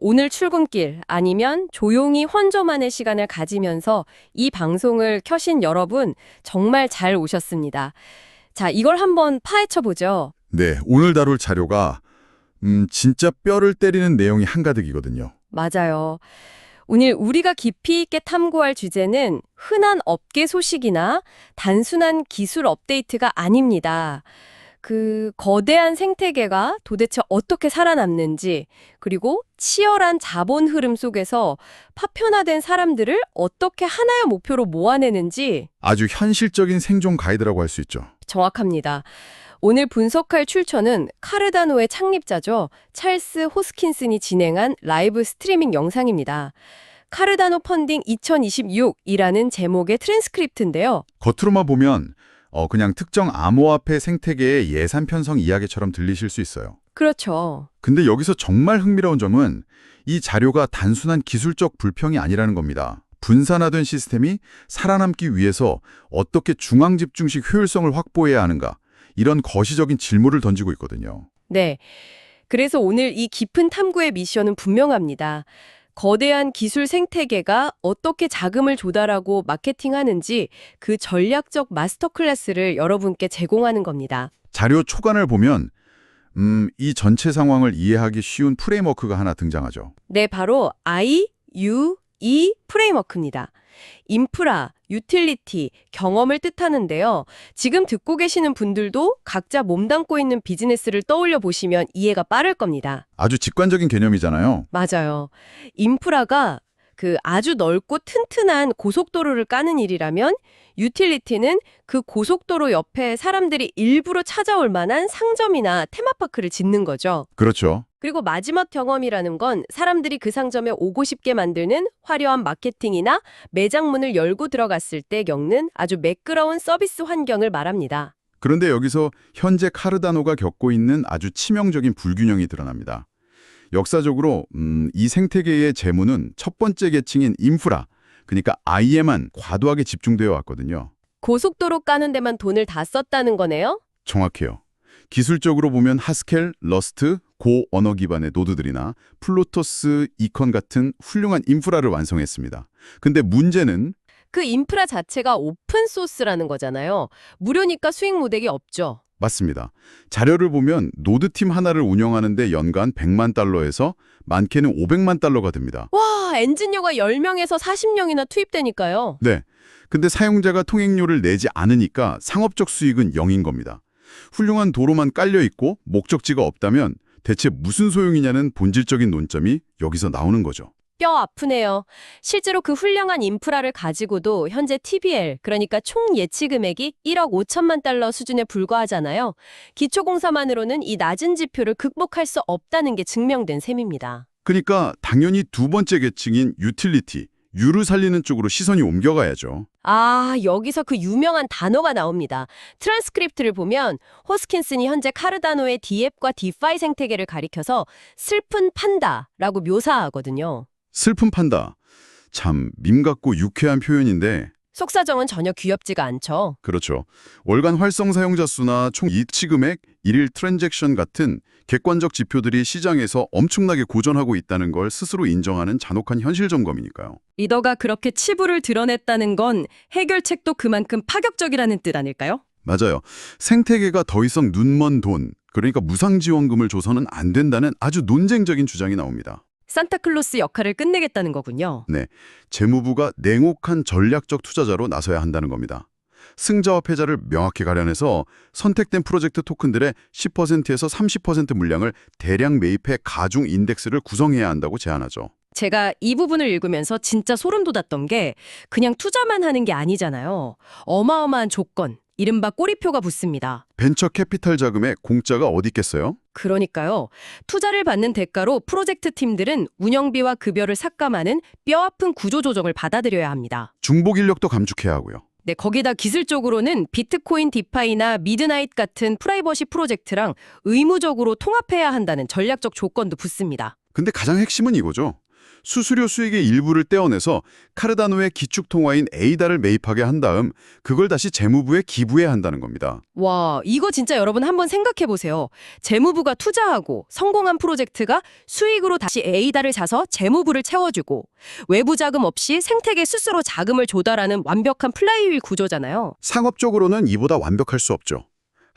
오늘 출근길 아니면 조용히 혼자만의 시간을 가지면서 이 방송을 켜신 여러분 정말 잘 오셨습니다. 자, 이걸 한번 파헤쳐 보죠. 네, 오늘 다룰 자료가 진짜 뼈를 때리는 내용이 한가득이거든요. 맞아요. 오늘 우리가 깊이 있게 탐구할 주제는 흔한 업계 소식이나 단순한 기술 업데이트가 아닙니다. 그 거대한 생태계가 도대체 어떻게 살아남는지, 그리고 치열한 자본 흐름 속에서 파편화된 사람들을 어떻게 하나의 목표로 모아내는지 아주 현실적인 생존 가이드라고 할 수 있죠. 정확합니다. 오늘 분석할 출처는 카르다노의 창립자죠. 찰스 호스킨슨이 진행한 라이브 스트리밍 영상입니다. 카르다노 펀딩 2026이라는 제목의 트랜스크립트인데요. 겉으로만 보면 그냥 특정 암호화폐 생태계의 예산 편성 이야기처럼 들리실 수 있어요. 그렇죠. 근데 여기서 정말 흥미로운 점은 이 자료가 단순한 기술적 불평이 아니라는 겁니다. 분산화된 시스템이 살아남기 위해서 어떻게 중앙집중식 효율성을 확보해야 하는가, 이런 거시적인 질문을 던지고 있거든요. 네. 그래서 오늘 이 깊은 탐구의 미션은 분명합니다. 거대한 기술 생태계가 어떻게 자금을 조달하고 마케팅하는지 그 전략적 마스터 클래스를 여러분께 제공하는 겁니다. 자료 초간을 보면 이 전체 상황을 이해하기 쉬운 프레임워크가 하나 등장하죠. 네, 바로 IUE 프레임워크입니다. 인프라, 유틸리티, 경험을 뜻하는데요. 지금 듣고 계시는 분들도 각자 몸담고 있는 비즈니스를 떠올려 보시면 이해가 빠를 겁니다. 아주 직관적인 개념이잖아요. 맞아요. 인프라가 그 아주 넓고 튼튼한 고속도로를 까는 일이라면 유틸리티는 그 고속도로 옆에 사람들이 일부러 찾아올 만한 상점이나 테마파크를 짓는 거죠. 그렇죠. 그리고 마지막 경험이라는 건 사람들이 그 상점에 오고 싶게 만드는 화려한 마케팅이나 매장 문을 열고 들어갔을 때 겪는 아주 매끄러운 서비스 환경을 말합니다. 그런데 여기서 현재 카르다노가 겪고 있는 아주 치명적인 불균형이 드러납니다. 역사적으로 이 생태계의 재무는 첫 번째 계층인 인프라, 그러니까 I에만 과도하게 집중되어 왔거든요. 고속도로 까는 데만 돈을 다 썼다는 거네요? 정확해요. 기술적으로 보면 하스켈, 러스트, 고언어 기반의 노드들이나 플루토스, 이컨 같은 훌륭한 인프라를 완성했습니다. 근데 문제는 그 인프라 자체가 오픈소스라는 거잖아요. 무료니까 수익 모델이 없죠. 맞습니다. 자료를 보면 노드팀 하나를 운영하는데 연간 100만 달러에서 많게는 500만 달러가 듭니다. 와, 엔지니어가 10명에서 40명이나 투입되니까요. 네. 근데 사용자가 통행료를 내지 않으니까 상업적 수익은 0인 겁니다. 훌륭한 도로만 깔려 있고 목적지가 없다면 대체 무슨 소용이냐는 본질적인 논점이 여기서 나오는 거죠. 뼈 아프네요. 실제로 그 훌륭한 인프라를 가지고도 현재 TBL, 그러니까 총 예치 금액이 1억 5천만 달러 수준에 불과하잖아요. 기초공사만으로는 이 낮은 지표를 극복할 수 없다는 게 증명된 셈입니다. 그러니까 당연히 두 번째 계층인 유틸리티, 유를 살리는 쪽으로 시선이 옮겨가야죠. 아, 여기서 그 유명한 단어가 나옵니다. 트랜스크립트를 보면 호스킨슨이 현재 카르다노의 디앱과 디파이 생태계를 가리켜서 슬픈 판다라고 묘사하거든요. 슬픈 판다. 참 밈 같고 유쾌한 표현인데 속사정은 전혀 귀엽지가 않죠. 그렇죠. 월간 활성 사용자 수나 총 이치 금액, 일일 트랜잭션 같은 객관적 지표들이 시장에서 엄청나게 고전하고 있다는 걸 스스로 인정하는 잔혹한 현실 점검이니까요. 리더가 그렇게 치부를 드러냈다는 건 해결책도 그만큼 파격적이라는 뜻 아닐까요? 맞아요. 생태계가 더 이상 눈먼 돈, 그러니까 무상지원금을 줘서는 안 된다는 아주 논쟁적인 주장이 나옵니다. 산타클로스 역할을 끝내겠다는 거군요. 네, 재무부가 냉혹한 전략적 투자자로 나서야 한다는 겁니다. 승자와 패자를 명확히 가려내서 선택된 프로젝트 토큰들의 10%에서 30% 물량을 대량 매입해 가중 인덱스를 구성해야 한다고 제안하죠. 제가 이 부분을 읽으면서 진짜 소름 돋았던 게 그냥 투자만 하는 게 아니잖아요. 어마어마한 조건, 이른바 꼬리표가 붙습니다. 벤처 캐피탈 자금에 공짜가 어디 있겠어요? 그러니까요. 투자를 받는 대가로 프로젝트 팀들은 운영비와 급여를 삭감하는 뼈아픈 구조조정을 받아들여야 합니다. 중복 인력도 감축해야 하고요. 네, 거기다 기술적으로는 비트코인 디파이나 미드나잇 같은 프라이버시 프로젝트랑 의무적으로 통합해야 한다는 전략적 조건도 붙습니다. 근데 가장 핵심은 이거죠. 수수료 수익의 일부를 떼어내서 카르다노의 기축 통화인 에이다를 매입하게 한 다음 그걸 다시 재무부에 기부해야 한다는 겁니다. 와, 이거 진짜 여러분 한번 생각해 보세요. 재무부가 투자하고 성공한 프로젝트가 수익으로 다시 에이다를 사서 재무부를 채워주고 외부 자금 없이 생태계 스스로 자금을 조달하는 완벽한 플라이휠 구조잖아요. 상업적으로는 이보다 완벽할 수 없죠.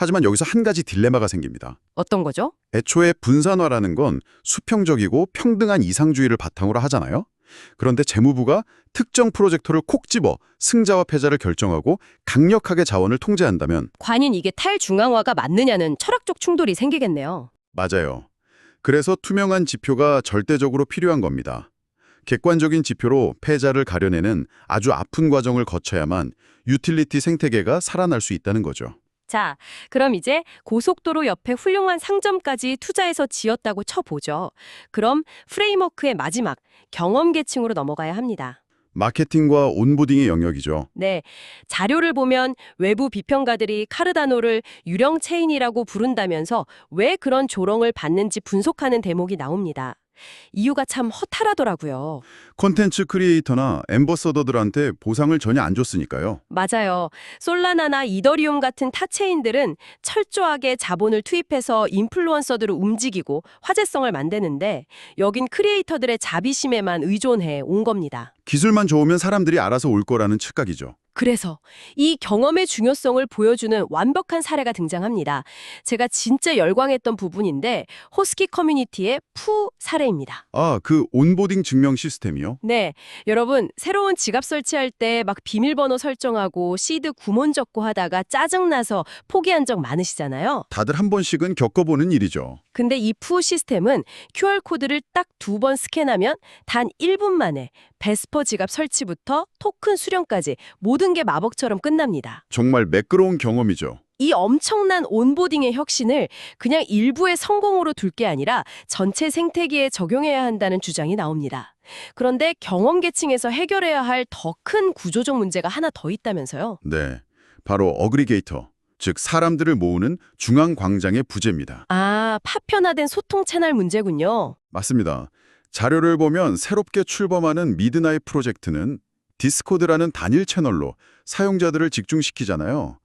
하지만 여기서 한 가지 딜레마가 생깁니다. 어떤 거죠? 애초에 분산화라는 건 수평적이고 평등한 이상주의를 바탕으로 하잖아요. 그런데 재무부가 특정 프로젝트를 콕 집어 승자와 패자를 결정하고 강력하게 자원을 통제한다면 과연 이게 탈중앙화가 맞느냐는 철학적 충돌이 생기겠네요. 맞아요. 그래서 투명한 지표가 절대적으로 필요한 겁니다. 객관적인 지표로 패자를 가려내는 아주 아픈 과정을 거쳐야만 유틸리티 생태계가 살아날 수 있다는 거죠. 자, 그럼 이제 고속도로 옆에 훌륭한 상점까지 투자해서 지었다고 쳐보죠. 그럼 프레임워크의 마지막, 경험 계층으로 넘어가야 합니다. 마케팅과 온보딩의 영역이죠. 네, 자료를 보면 외부 비평가들이 카르다노를 유령 체인이라고 부른다면서 왜 그런 조롱을 받는지 분석하는 대목이 나옵니다. 이유가 참 허탈하더라고요. 콘텐츠 크리에이터나 앰버서더들한테 보상을 전혀 안 줬으니까요. 맞아요. 솔라나나 이더리움 같은 타 체인들은 철저하게 자본을 투입해서 인플루언서들을 움직이고 화제성을 만드는데 여긴 크리에이터들의 자비심에만 의존해 온 겁니다. 기술만 좋으면 사람들이 알아서 올 거라는 착각이죠. 그래서 이 경험의 중요성을 보여주는 완벽한 사례가 등장합니다. 제가 진짜 열광했던 부분인데 호스키 커뮤니티의 푸 사례입니다. 아, 그 온보딩 증명 시스템이요? 네, 여러분 새로운 지갑 설치할 때 막 비밀번호 설정하고 시드 구몬 적고 하다가 짜증나서 포기한 적 많으시잖아요. 다들 한 번씩은 겪어보는 일이죠. 근데 이 푸 시스템은 QR코드를 딱 2번 스캔하면 단 1분 만에 베스퍼 지갑 설치부터 토큰 수령까지 모든 게 마법처럼 끝납니다. 정말 매끄러운 경험이죠. 이 엄청난 온보딩의 혁신을 그냥 일부의 성공으로 둘 게 아니라 전체 생태계에 적용해야 한다는 주장이 나옵니다. 그런데 경험 계층에서 해결해야 할 더 큰 구조적 문제가 하나 더 있다면서요? 네, 바로 어그리게이터, 즉 사람들을 모으는 중앙 광장의 부재입니다. 아, 파편화된 소통 채널 문제군요. 맞습니다. 자료를 보면 새롭게 출범하는 미드나잇 프로젝트는 디스코드라는 단일 채널로 사용자들을 집중시키잖아요.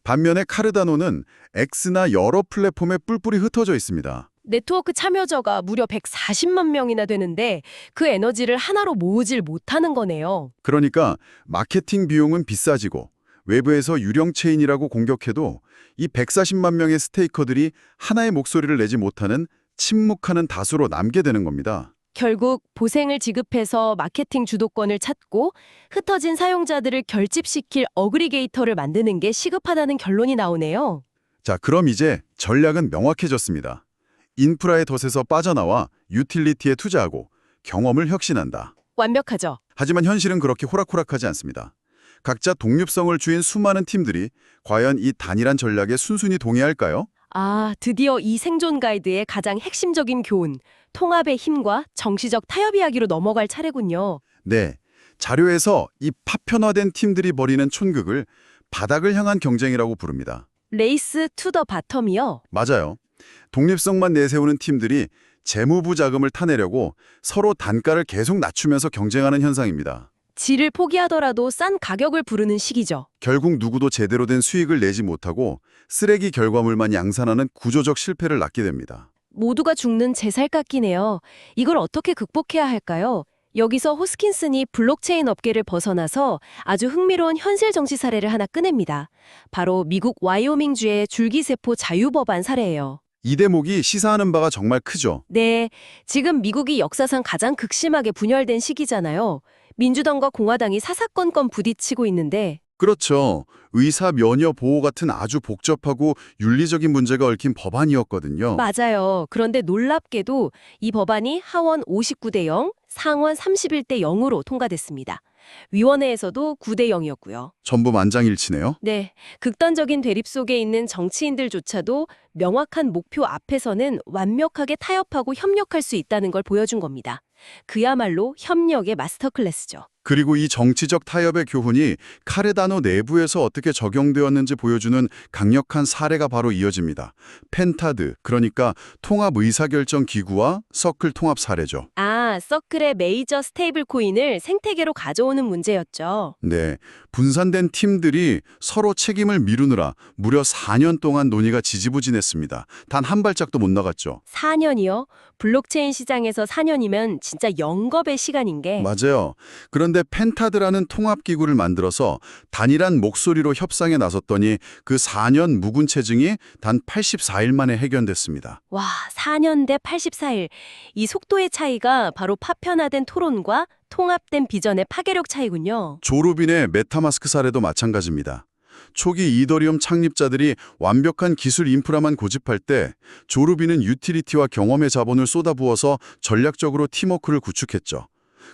반면에 카르다노는 X나 여러 플랫폼에 뿔뿔이 흩어져 있습니다. 네트워크 참여자가 무려 140만 명이나 되는데 그 에너지를 하나로 모으질 못하는 거네요. 그러니까 마케팅 비용은 비싸지고 외부에서 유령 체인이라고 공격해도 이 140만 명의 스테이커들이 하나의 목소리를 내지 못하는 침묵하는 다수로 남게 되는 겁니다. 결국 보생을 지급해서 마케팅 주도권을 찾고 흩어진 사용자들을 결집시킬 어그리게이터를 만드는 게 시급하다는 결론이 나오네요. 자, 그럼 이제 전략은 명확해졌습니다. 인프라의 덫에서 빠져나와 유틸리티에 투자하고 경험을 혁신한다. 완벽하죠? 하지만 현실은 그렇게 호락호락하지 않습니다. 각자 독립성을 주인 수많은 팀들이 과연 이 단일한 전략에 순순히 동의할까요? 아, 드디어 이 생존 가이드의 가장 핵심적인 교훈, 통합의 힘과 정치적 타협 이야기로 넘어갈 차례군요. 네, 자료에서 이 파편화된 팀들이 벌이는 촌극을 바닥을 향한 경쟁이라고 부릅니다. 레이스 투 더 바텀이요. 맞아요. 독립성만 내세우는 팀들이 재무부 자금을 타내려고 서로 단가를 계속 낮추면서 경쟁하는 현상입니다. 질을 포기하더라도 싼 가격을 부르는 시기죠. 결국 누구도 제대로 된 수익을 내지 못하고 쓰레기 결과물만 양산하는 구조적 실패를 낳게 됩니다. 모두가 죽는 제살깎기네요. 이걸 어떻게 극복해야 할까요? 여기서 호스킨슨이 블록체인 업계를 벗어나서 아주 흥미로운 현실 정치 사례를 하나 꺼냅니다. 바로 미국 와이오밍주의 줄기세포 자유법안 사례예요. 이 대목이 시사하는 바가 정말 크죠. 네, 지금 미국이 역사상 가장 극심하게 분열된 시기잖아요. 민주당과 공화당이 사사건건 부딪히고 있는데 그렇죠. 의사 면허 보호 같은 아주 복잡하고 윤리적인 문제가 얽힌 법안이었거든요. 맞아요. 그런데 놀랍게도 이 법안이 하원 59대 0, 상원 31대 0으로 통과됐습니다. 위원회에서도 9대 0이었고요. 전부 만장일치네요. 네, 극단적인 대립 속에 있는 정치인들조차도 명확한 목표 앞에서는 완벽하게 타협하고 협력할 수 있다는 걸 보여준 겁니다. 그야말로 협력의 마스터 클래스죠. 그리고 이 정치적 타협의 교훈이 카르다노 내부에서 어떻게 적용되었는지 보여주는 강력한 사례가 바로 이어집니다. 펜타드, 그러니까 통합 의사결정 기구와 서클 통합 사례죠. 아, 코인이나 서클의 메이저 스테이블 코인을 생태계로 가져오는 문제였죠. 네, 분산된 팀들이 서로 책임을 미루느라 무려 4년 동안 논의가 지지부진했습니다. 단 한 발짝도 못 나갔죠. 4년이요? 블록체인 시장에서 4년이면 진짜 영겁의 시간인 게. 맞아요. 그런데 펜타드라는 통합기구를 만들어서 단일한 목소리로 협상에 나섰더니 그 4년 묵은 체증이 단 84일 만에 해결됐습니다. 와, 4년 대 84일. 이 속도의 차이가 바로 파편화된 토론과 통합된 비전의 파괴력 차이군요. 조루빈의 메타마스크 사례도 마찬가지입니다. 초기 이더리움 창립자들이 완벽한 기술 인프라만 고집할 때 조루빈은 유틸리티와 경험의 자본을 쏟아부어서 전략적으로 팀워크를 구축했죠.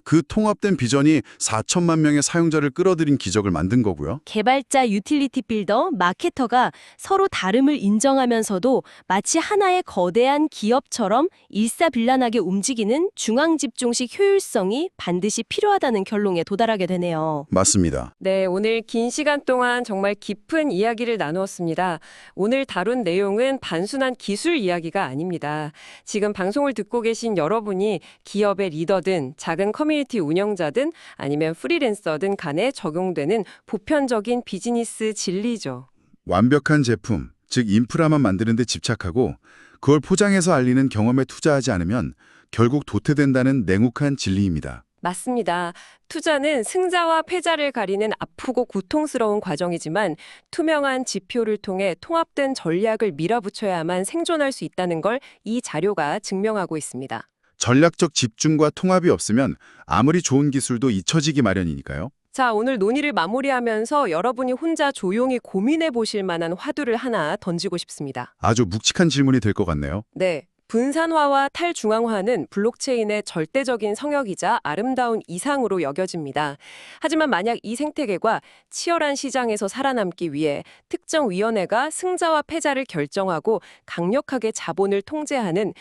그 통합된 비전이 4천만 명의 사용자를 끌어들인 기적을 만든 거고요. 개발자, 유틸리티 빌더, 마케터가 서로 다름을 인정하면서도 마치 하나의 거대한 기업처럼 일사빌란하게 움직이는 중앙집중식 효율성이 반드시 필요하다는 결론에 도달하게 되네요. 맞습니다. 네, 오늘 긴 시간 동안 정말 깊은 이야기를 나누었습니다. 오늘 다룬 내용은 단순한 기술 이야기가 아닙니다. 지금 방송을 듣고 계신 여러분이 기업의 리더든 작은 커뮤니티 운영자든 아니면 프리랜서든 간에 적용되는 보편적인 비즈니스 진리죠. 완벽한 제품, 즉 인프라만 만드는 데 집착하고 그걸 포장해서 알리는 경험에 투자하지 않으면 결국 도태된다는 냉혹한 진리입니다. 맞습니다. 투자는 승자와 패자를 가리는 아프고 고통스러운 과정이지만 투명한 지표를 통해 통합된 전략을 밀어붙여야만 생존할 수 있다는 걸 이 자료가 증명하고 있습니다. 전략적 집중과 통합이 없으면 아무리 좋은 기술도 잊혀지기 마련이니까요. 자, 오늘 논의를 마무리하면서 여러분이 혼자 조용히 고민해 보실 만한 화두를 하나 던지고 싶습니다. 아주 묵직한 질문이 될 것 같네요. 네. 분산화와 탈중앙화는 블록체인의 절대적인 성역이자 아름다운 이상으로 여겨집니다. 하지만 만약 이 생태계가 치열한 시장에서 살아남기 위해 특정 위원회가 승자와 패자를 결정하고 강력하게 자본을 통제하는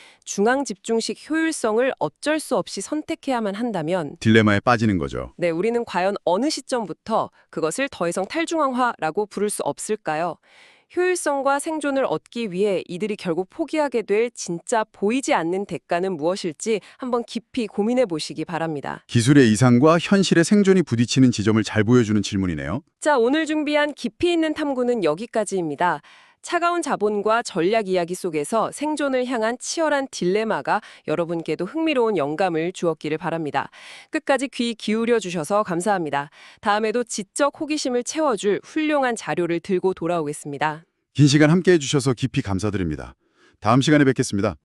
중앙집중식 효율성을 어쩔 수 없이 선택해야만 한다면 딜레마에 빠지는 거죠. 네, 우리는 과연 어느 시점부터 그것을 더 이상 탈중앙화라고 부를 수 없을까요? 효율성과 생존을 얻기 위해 이들이 결국 포기하게 될 진짜 보이지 않는 대가는 무엇일지 한번 깊이 고민해 보시기 바랍니다. 기술의 이상과 현실의 생존이 부딪히는 지점을 잘 보여주는 질문이네요. 자, 오늘 준비한 깊이 있는 탐구는 여기까지입니다. 차가운 자본과 전략 이야기 속에서 생존을 향한 치열한 딜레마가 여러분께도 흥미로운 영감을 주었기를 바랍니다. 끝까지 귀 기울여 주셔서 감사합니다. 다음에도 지적 호기심을 채워줄 훌륭한 자료를 들고 돌아오겠습니다. 긴 시간 함께해 주셔서 깊이 감사드립니다. 다음 시간에 뵙겠습니다.